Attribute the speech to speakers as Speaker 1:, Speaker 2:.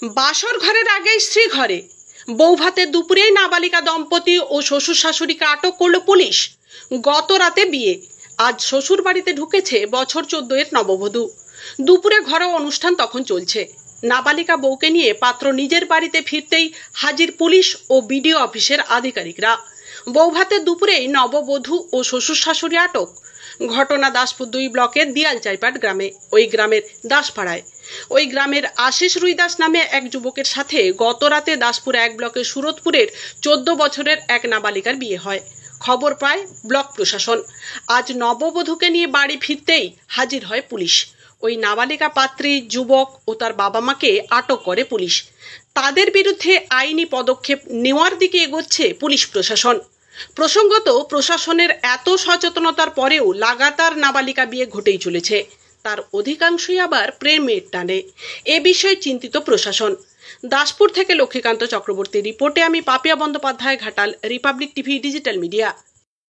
Speaker 1: বাসর ঘরের আগেই স্ত্রী ঘরে, বউ ভাতের দুপুরেই নাবালিকা দম্পতি ও শ্বশুর শাশুড়িকে আটক করল পুলিশ। গত রাতে বিয়ে, আজ শ্বশুর বাড়িতে ঢুকেছে বছর 14 নববধূ। দুপুরে ঘরোয়া অনুষ্ঠান তখন চলছে। নাবালিকা বউকে নিয়ে পাত্র নিজের বাড়িতে ফিরতেই হাজির পুলিশ ও বিডিও অফিসের আধিকারিকরা। বউ ভাতের দুপুরেই নববধূ ও শ্বশুর শাশুড়ি আটক। ঘটনা দাসপুর 2 ব্লকের দিয়ালচাইপাট গ্রামে, ওই গ্রামের দাসপাড়ায়। ওই গ্রামের আশিস রুইদাস নামে এক যুবকের সাথে গত রাতে দাসপুর 1 ব্লকের সুরতপুরের 14 বছরের এক নাবালিকার বিয়ে হয়। খবর পায় ব্লক প্রশাসন। আজ নববধূকে নিয়ে বাড়ি ফিরতেই হাজির হয় পুলিশ। ওই নাবালিকা পাত্রী যুবক ও তার বাবা মাকে আটক করে পুলিশ। তাদের বিরুদ্ধে আইনি পদক্ষেপ নেওয়ার দিকে এগোচ্ছে পুলিশ প্রশাসন। প্রসঙ্গত, প্রশাসনের এত সচেতনতার পরেও লাগাতার নাবালিকা বিয়ে ঘটেই চলেছে। তার অধিকাংশই আবার প্রেমের টানে। এ বিষয়ে চিন্তিত প্রশাসন। দাসপুর থেকে লক্ষ্মীকান্ত চক্রবর্তীর রিপোর্টে আমি Papiya Bandyopadhyay, Ghatal, Republic TV digital media.